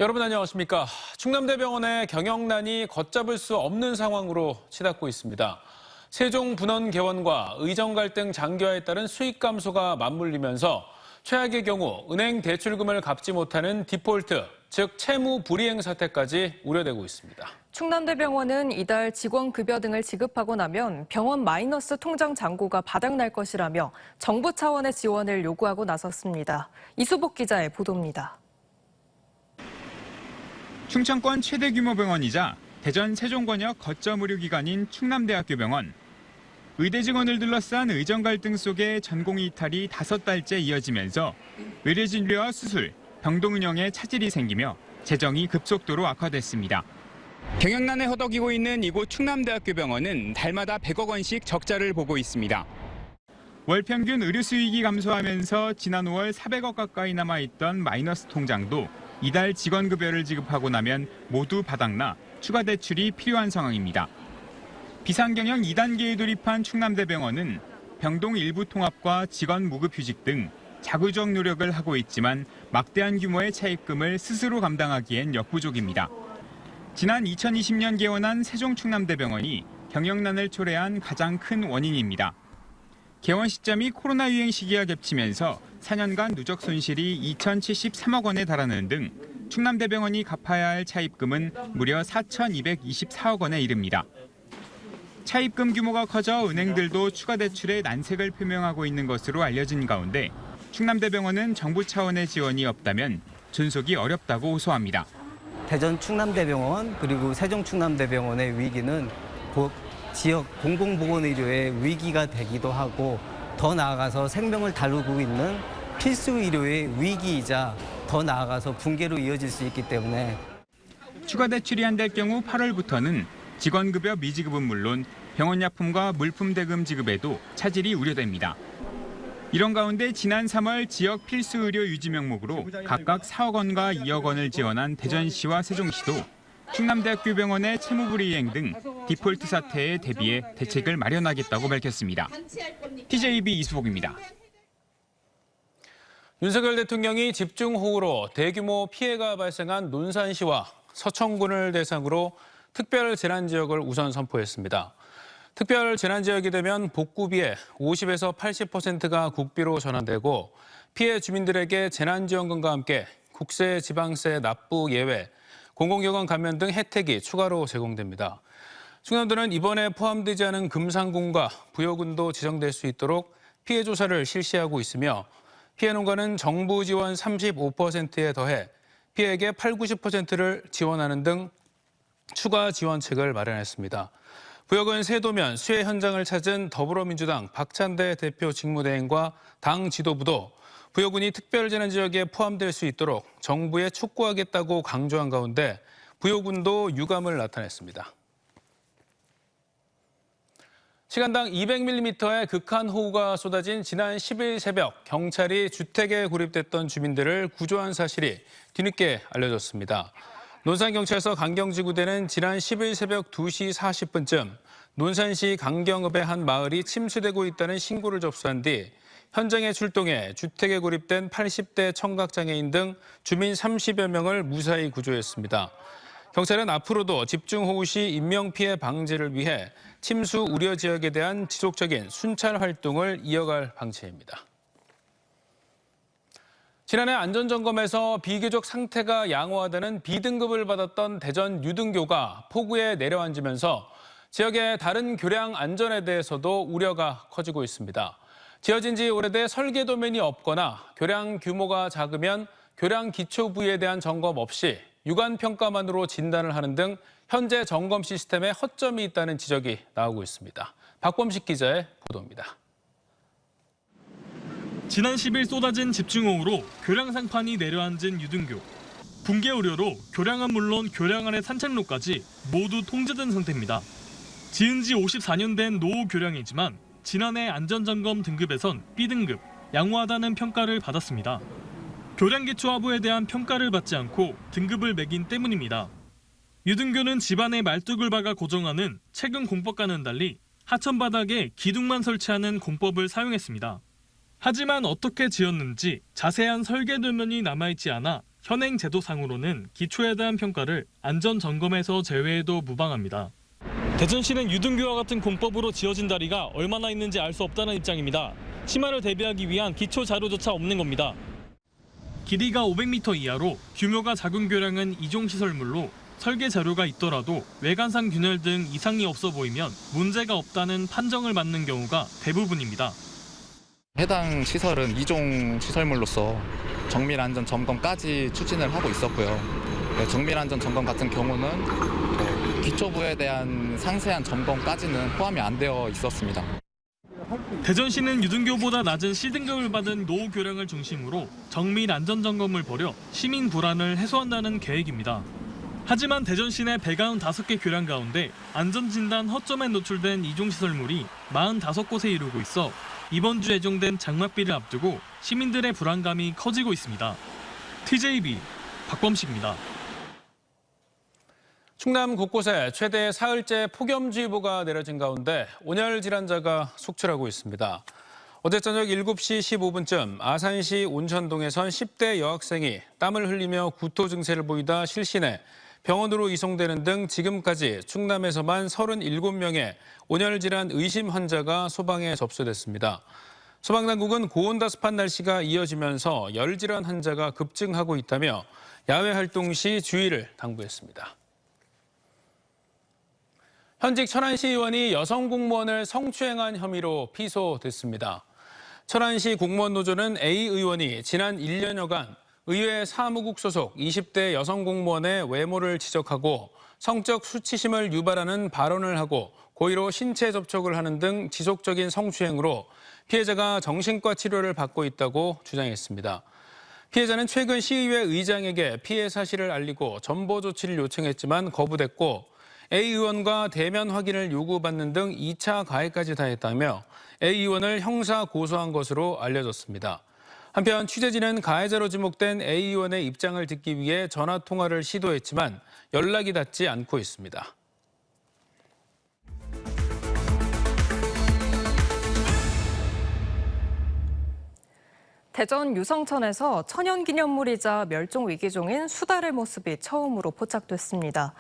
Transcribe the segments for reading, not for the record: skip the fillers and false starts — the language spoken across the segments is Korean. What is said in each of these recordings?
여러분 안녕하십니까. 충남대병원의 경영난이 걷잡을 수 없는 상황으로 치닫고 있습니다. 세종 분원 개원과 의정 갈등 장기화에 따른 수익 감소가 맞물리면서 최악의 경우 은행 대출금을 갚지 못하는 디폴트, 즉 채무 불이행 사태까지 우려되고 있습니다. 충남대병원은 이달 직원급여 등을 지급하고 나면 병원 마이너스 통장 잔고가 바닥날 것이라며 정부 차원의 지원을 요구하고 나섰습니다. 이수복 기자의 보도입니다. 충청권 최대 규모 병원이자 대전 세종권역 거점 의료기관인 충남대학교 병원. 의대 직원을 둘러싼 의정 갈등 속에 전공의 이탈이 5달째 이어지면서 의료 진료와 수술, 병동 운영에 차질이 생기며 재정이 급속도로 악화됐습니다. 경영난에 허덕이고 있는 이곳 충남대학교 병원은 달마다 100억 원씩 적자를 보고 있습니다. 월 평균 의료 수익이 감소하면서 지난 5월 400억 가까이 남아있던 마이너스 통장도 이달 직원급여를 지급하고 나면 모두 바닥나 추가 대출이 필요한 상황입니다. 비상경영 2단계에 돌입한 충남대병원은 병동 일부 통합과 직원 무급 휴직 등 자구적 노력을 하고 있지만 막대한 규모의 차입금을 스스로 감당하기엔 역부족입니다. 지난 2020년 개원한 세종충남대병원이 경영난을 초래한 가장 큰 원인입니다. 개원 시점이 코로나 유행 시기와 겹치면서 4년간 누적 손실이 2,073억 원에 달하는 등 충남대병원이 갚아야 할 차입금은 무려 4,224억 원에 이릅니다. 차입금 규모가 커져 은행들도 추가 대출에 난색을 표명하고 있는 것으로 알려진 가운데 충남대병원은 정부 차원의 지원이 없다면 존속이 어렵다고 호소합니다. 대전 충남대병원 그리고 세종 충남대병원의 위기는 지역 공공보건의료의 위기가 되기도 하고 더 나아가서 생명을 다루고 있는 필수 의료의 위기이자 더 나아가서 붕괴로 이어질 수 있기 때문에 추가 대출이 안 될 경우 8월부터는 직원급여 미지급은 물론 병원 약품과 물품 대금 지급에도 차질이 우려됩니다. 이런 가운데 지난 3월 지역 필수 의료 유지 명목으로 각각 4억 원과 2억 원을 지원한 대전시와 세종시도 충남대학교 병원의 채무불이행 등 디폴트 사태에 대비해 대책을 마련하겠다고 밝혔습니다. TJB 이수복입니다. 윤석열 대통령이 집중호우로 대규모 피해가 발생한 논산시와 서천군을 대상으로 특별 재난지역을 우선 선포했습니다. 특별 재난지역이 되면 복구비의 50에서 80%가 국비로 전환되고 피해 주민들에게 재난지원금과 함께 국세, 지방세 납부 예외, 공공기관 감면 등 혜택이 추가로 제공됩니다. 충남도는 이번에 포함되지 않은 금산군과 부여군도 지정될 수 있도록 피해 조사를 실시하고 있으며 피해 농가는 정부 지원 35%에 더해 피해액의 80~90%를 지원하는 등 추가 지원책을 마련했습니다. 부여군 세도면 수해 현장을 찾은 더불어민주당 박찬대 대표 직무대행과 당 지도부도 부여군이 특별재난지역에 포함될 수 있도록 정부에 촉구하겠다고 강조한 가운데 부여군도 유감을 나타냈습니다. 시간당 200mm의 극한호우가 쏟아진 지난 10일 새벽 경찰이 주택에 고립됐던 주민들을 구조한 사실이 뒤늦게 알려졌습니다. 논산경찰서 강경지구대는 지난 10일 새벽 2시 40분쯤 논산시 강경읍의 한 마을이 침수되고 있다는 신고를 접수한 뒤 현장에 출동해 주택에 고립된 80대 청각장애인 등 주민 30여 명을 무사히 구조했습니다. 경찰은 앞으로도 집중호우 시 인명피해 방지를 위해 침수 우려 지역에 대한 지속적인 순찰 활동을 이어갈 방침입니다. 지난해 안전점검에서 비교적 상태가 양호하다는 B등급을 받았던 대전 유등교가 폭우에 내려앉으면서 지역의 다른 교량 안전에 대해서도 우려가 커지고 있습니다. 지어진 지 오래돼 설계도면이 없거나 교량 규모가 작으면 교량 기초 부위에 대한 점검 없이 육안 평가만으로 진단을 하는 등 현재 점검 시스템에 허점이 있다는 지적이 나오고 있습니다. 박범식 기자의 보도입니다. 지난 10일 쏟아진 집중호우로 교량 상판이 내려앉은 유등교. 붕괴 우려로 교량은 물론 교량 안의 산책로까지 모두 통제된 상태입니다. 지은 지 54년 된 노후 교량이지만 지난해 안전점검 등급에선 B등급, 양호하다는 평가를 받았습니다. 교량 기초 하부에 대한 평가를 받지 않고 등급을 매긴 때문입니다. 유등교는 집안에 말뚝을 박아 고정하는 최근 공법과는 달리 하천 바닥에 기둥만 설치하는 공법을 사용했습니다. 하지만 어떻게 지었는지 자세한 설계도면이 남아있지 않아 현행 제도상으로는 기초에 대한 평가를 안전점검에서 제외해도 무방합니다. 대전시는 유등교와 같은 공법으로 지어진 다리가 얼마나 있는지 알 수 없다는 입장입니다. 심화를 대비하기 위한 기초 자료조차 없는 겁니다. 길이가 500m 이하로 규모가 작은 교량은 이종시설물로 설계 자료가 있더라도 외관상 균열 등 이상이 없어 보이면 문제가 없다는 판정을 받는 경우가 대부분입니다. 해당 시설은 이종 시설물로서 정밀 안전 점검까지 추진을 하고 있었고요. 정밀 안전 점검 같은 경우는 기초부에 대한 상세한 점검까지는 포함이 안 되어 있었습니다. 대전시는 유등교보다 낮은 C등급을 받은 노후 교량을 중심으로 정밀 안전 점검을 벌여 시민 불안을 해소한다는 계획입니다. 하지만 대전시 내 195개 교량 가운데 안전진단 허점에 노출된 이종시설물이 45곳에 이르고 있어 이번 주 예정된 장맛비를 앞두고 시민들의 불안감이 커지고 있습니다. TJB 박범식입니다. 충남 곳곳에 최대 사흘째 폭염주의보가 내려진 가운데 온열 질환자가 속출하고 있습니다. 어제 저녁 7시 15분쯤 아산시 온천동에선 10대 여학생이 땀을 흘리며 구토 증세를 보이다 실신해 병원으로 이송되는 등 지금까지 충남에서만 37명의 온열 질환 의심 환자가 소방에 접수됐습니다. 소방당국은 고온다습한 날씨가 이어지면서 열 질환 환자가 급증하고 있다며 야외 활동 시 주의를 당부했습니다. 현직 천안시 의원이 여성 공무원을 성추행한 혐의로 피소됐습니다. 천안시 공무원 노조는 A 의원이 지난 1년여간 의회 사무국 소속 20대 여성 공무원의 외모를 지적하고 성적 수치심을 유발하는 발언을 하고 고의로 신체 접촉을 하는 등 지속적인 성추행으로 피해자가 정신과 치료를 받고 있다고 주장했습니다. 피해자는 최근 시의회 의장에게 피해 사실을 알리고 전보 조치를 요청했지만 거부됐고 A 의원과 대면 확인을 요구받는 등 2차 가해까지 다했다며 A 의원을 형사 고소한 것으로 알려졌습니다. 한편 취재진은 가해자로 지목된 A 의원의 입장을 듣기 위해 전화 통화를 시도했지만 연락이 닿지 않고 있습니다. 대전 유성천에서 천연기념물이자 멸종위기종인 수달의 모습이 처음으로 포착됐습니다.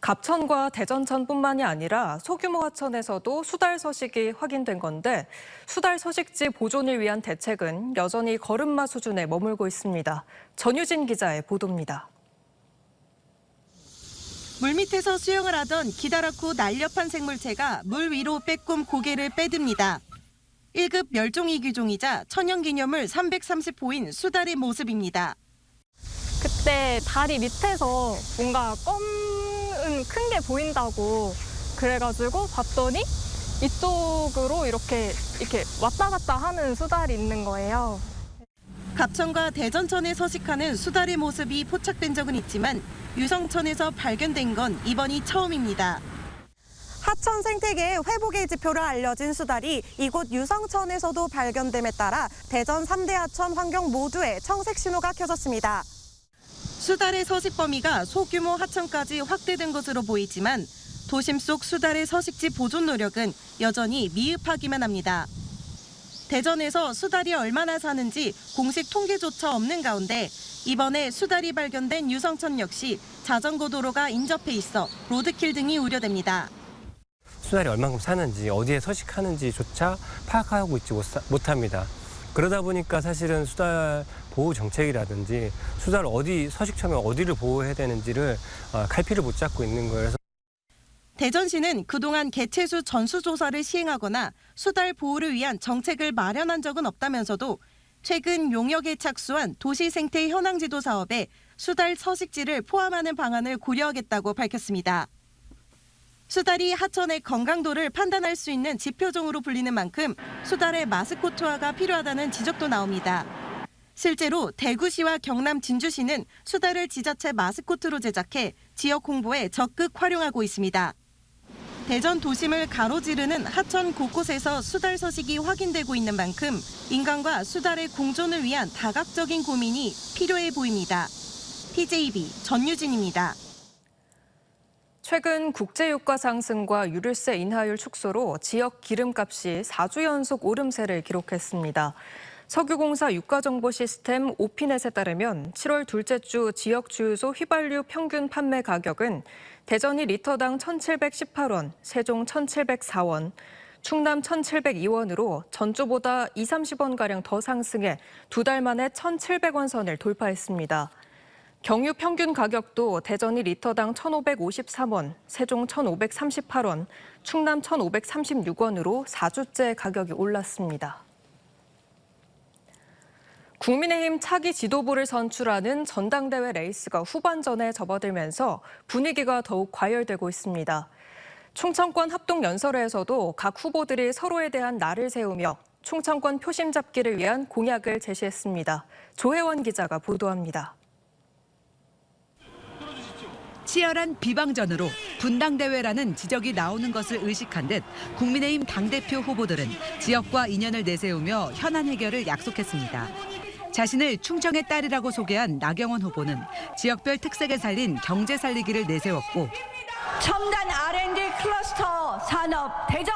갑천과 대전천뿐만이 아니라 소규모 하천에서도 수달 서식이 확인된 건데 수달 서식지 보존을 위한 대책은 여전히 걸음마 수준에 머물고 있습니다. 전유진 기자의 보도입니다. 물밑에서 수영을 하던 기다랗고 날렵한 생물체가 물 위로 빼꼼 고개를 빼듭니다. 1급 멸종위기종이자 천연기념물 330호인 수달의 모습입니다. 그때 다리 밑에서 뭔가 껌은 큰 게 보인다고 그래가지고 봤더니 이쪽으로 이렇게 왔다 갔다 하는 수달이 있는 거예요. 갑천과 대전천에 서식하는 수달의 모습이 포착된 적은 있지만 유성천에서 발견된 건 이번이 처음입니다. 하천 생태계의 회복의 지표로 알려진 수달이 이곳 유성천에서도 발견됨에 따라 대전 3대 하천 환경 모두에 청색 신호가 켜졌습니다. 수달의 서식 범위가 소규모 하천까지 확대된 것으로 보이지만 도심 속 수달의 서식지 보존 노력은 여전히 미흡하기만 합니다. 대전에서 수달이 얼마나 사는지 공식 통계조차 없는 가운데 이번에 수달이 발견된 유성천 역시 자전거 도로가 인접해 있어 로드킬 등이 우려됩니다. 수달이 얼만큼 사는지 어디에 서식하는지조차 파악하고 있지 못합니다. 그러다 보니까 사실은 수달 보호 정책이라든지 수달 서식처면 어디를 보호해야 되는지를 갈피를 못 잡고 있는 거예요. 대전시는 그동안 개체수 전수조사를 시행하거나 수달 보호를 위한 정책을 마련한 적은 없다면서도 최근 용역에 착수한 도시생태 현황지도 사업에 수달 서식지를 포함하는 방안을 고려하겠다고 밝혔습니다. 수달이 하천의 건강도를 판단할 수 있는 지표종으로 불리는 만큼 수달의 마스코트화가 필요하다는 지적도 나옵니다. 실제로 대구시와 경남 진주시는 수달을 지자체 마스코트로 제작해 지역 홍보에 적극 활용하고 있습니다. 대전 도심을 가로지르는 하천 곳곳에서 수달 서식이 확인되고 있는 만큼 인간과 수달의 공존을 위한 다각적인 고민이 필요해 보입니다. TJB 전유진입니다. 최근 국제유가 상승과 유류세 인하율 축소로 지역 기름값이 4주 연속 오름세를 기록했습니다. 석유공사 유가정보 시스템 오피넷에 따르면 7월 둘째 주 지역 주유소 휘발유 평균 판매 가격은 대전이 리터당 1,718원, 세종 1,704원, 충남 1,702원으로 전주보다 20-30원가량 더 상승해 2달 만에 1,700원 선을 돌파했습니다. 경유 평균 가격도 대전이 리터당 1,553원, 세종 1,538원, 충남 1,536원으로 4주째 가격이 올랐습니다. 국민의힘 차기 지도부를 선출하는 전당대회 레이스가 후반전에 접어들면서 분위기가 더욱 과열되고 있습니다. 충청권 합동연설회에서도 각 후보들이 서로에 대한 날을 세우며 충청권 표심 잡기를 위한 공약을 제시했습니다. 조혜원 기자가 보도합니다. 치열한 비방전으로 분당대회라는 지적이 나오는 것을 의식한 듯 국민의힘 당대표 후보들은 지역과 인연을 내세우며 현안 해결을 약속했습니다. 자신을 충청의 딸이라고 소개한 나경원 후보는 지역별 특색을 살린 경제 살리기를 내세웠고 첨단 R&D 클러스터 산업 대전,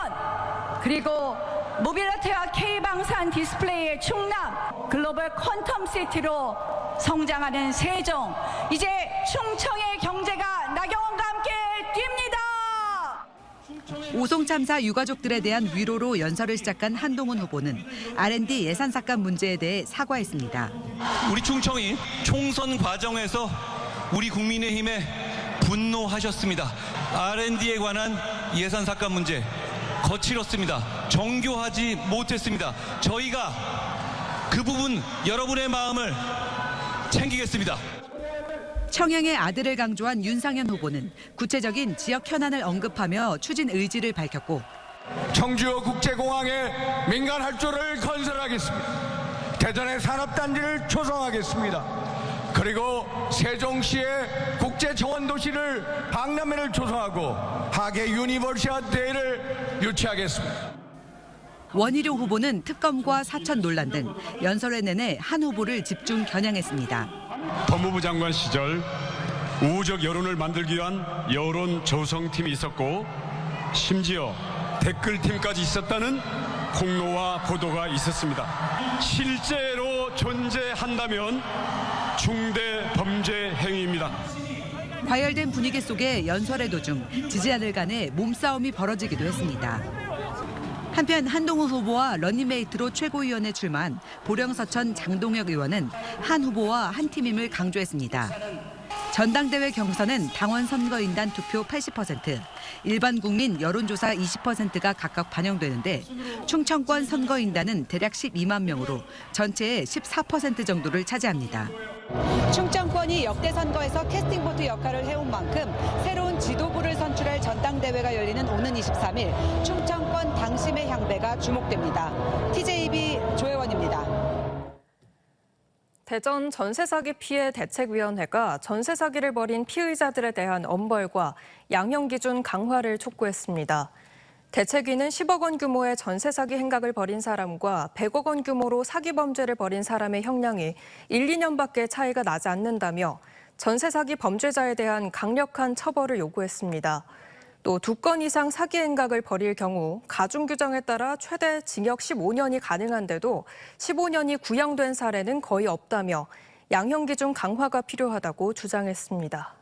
그리고 모빌리티와 K방산 디스플레이의 충남, 글로벌 퀀텀 시티로 성장하는 세종, 이제 충청의 경제가 나경원과 함께 뜁니다. 오송 참사 유가족들에 대한 위로로 연설을 시작한 한동훈 후보는 R&D 예산 삭감 문제에 대해 사과했습니다. 우리 충청이 총선 과정에서 우리 국민의힘에 분노하셨습니다. R&D에 관한 예산 삭감 문제 거칠었습니다. 정교하지 못했습니다. 저희가 그 부분 여러분의 마음을 챙기겠습니다. 청양의 아들을 강조한 윤상현 후보는 구체적인 지역 현안을 언급하며 추진 의지를 밝혔고 청주호 국제공항에 민간 활주로를 건설하겠습니다. 대전의 산업단지를 조성하겠습니다. 그리고 세종시의 국제정원도시를 박람회를 조성하고 하계 유니버시아데이를 유치하겠습니다. 원희룡 후보는 특검과 사천 논란 등 연설회 내내 한 후보를 집중 겨냥했습니다. 법무부 장관 시절 우호적 여론을 만들기 위한 여론 조성팀이 있었고 심지어 댓글팀까지 있었다는 폭로와 보도가 있었습니다. 실제로 존재한다면 중대 범죄 행위입니다. 과열된 분위기 속에 연설의 도중 지지자들 간의 몸싸움이 벌어지기도 했습니다. 한편 한동훈 후보와 러닝메이트로 최고위원에 출마한 보령서천 장동혁 의원은 한 후보와 한 팀임을 강조했습니다. 전당대회 경선은 당원 선거인단 투표 80%, 일반 국민 여론조사 20%가 각각 반영되는데 충청권 선거인단은 대략 12만 명으로 전체의 14% 정도를 차지합니다. 충청권이 역대 선거에서 캐스팅보트 역할을 해온 만큼 새로운 지도부를 선출할 전당대회가 열리는 오는 23일 충청권 당심의 향배가 주목됩니다. TJB 조혜원입니다. 대전 전세사기 피해 대책위원회가 전세사기를 벌인 피의자들에 대한 엄벌과 양형 기준 강화를 촉구했습니다. 대책위는 10억 원 규모의 전세사기 행각을 벌인 사람과 100억 원 규모로 사기 범죄를 벌인 사람의 형량이 1, 2년밖에 차이가 나지 않는다며 전세사기 범죄자에 대한 강력한 처벌을 요구했습니다. 또 2건 이상 사기 행각을 벌일 경우 가중 규정에 따라 최대 징역 15년이 가능한데도 15년이 구형된 사례는 거의 없다며 양형 기준 강화가 필요하다고 주장했습니다.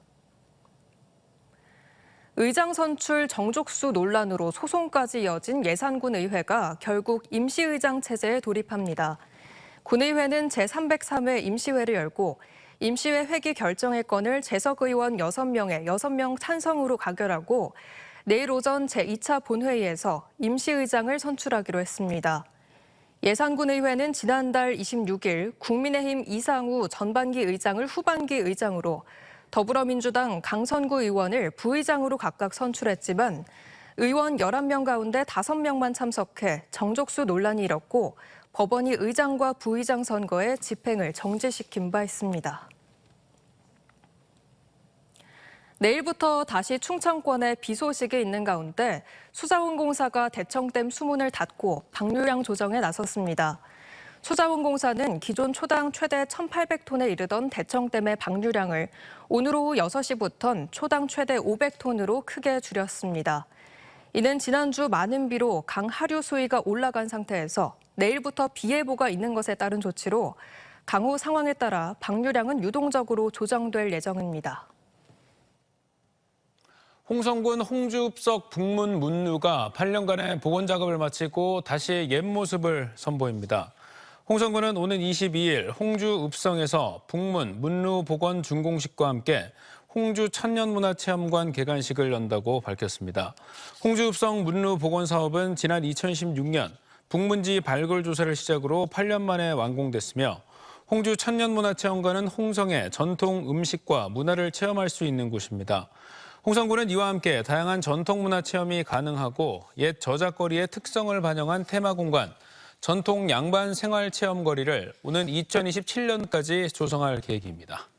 의장 선출 정족수 논란으로 소송까지 이어진 예산군 의회가 결국 임시의장 체제에 돌입합니다. 군의회는 제303회 임시회를 열고 임시회 회기 결정의 건을 재석 의원 6명의 6명 찬성으로 가결하고 내일 오전 제2차 본회의에서 임시의장을 선출하기로 했습니다. 예산군 의회는 지난달 26일 국민의힘 이상우 전반기 의장을 후반기 의장으로 더불어민주당 강선구 의원을 부의장으로 각각 선출했지만 의원 11명 가운데 5명만 참석해 정족수 논란이 일었고 법원이 의장과 부의장 선거의 집행을 정지시킨 바 있습니다. 내일부터 다시 충청권에 비 소식이 있는 가운데 수자원공사가 대청댐 수문을 닫고 방류량 조정에 나섰습니다. 수자원공사는 기존 초당 최대 1,800톤에 이르던 대청댐의 방류량을 오늘 오후 6시부터는 초당 최대 500톤으로 크게 줄였습니다. 이는 지난주 많은 비로 강 하류 수위가 올라간 상태에서 내일부터 비 예보가 있는 것에 따른 조치로 강우 상황에 따라 방류량은 유동적으로 조정될 예정입니다. 홍성군 홍주읍석 북문 문루가 8년간의 복원 작업을 마치고 다시 옛 모습을 선보입니다. 홍성군은 오는 22일 홍주읍성에서 북문 문루 복원 준공식과 함께 홍주 천년문화체험관 개관식을 연다고 밝혔습니다. 홍주읍성 문루 복원 사업은 지난 2016년 북문지 발굴 조사를 시작으로 8년 만에 완공됐으며 홍주 천년문화체험관은 홍성의 전통 음식과 문화를 체험할 수 있는 곳입니다. 홍성군은 이와 함께 다양한 전통문화 체험이 가능하고 옛 저작거리의 특성을 반영한 테마공간, 전통 양반 생활체험거리를 오는 2027년까지 조성할 계획입니다.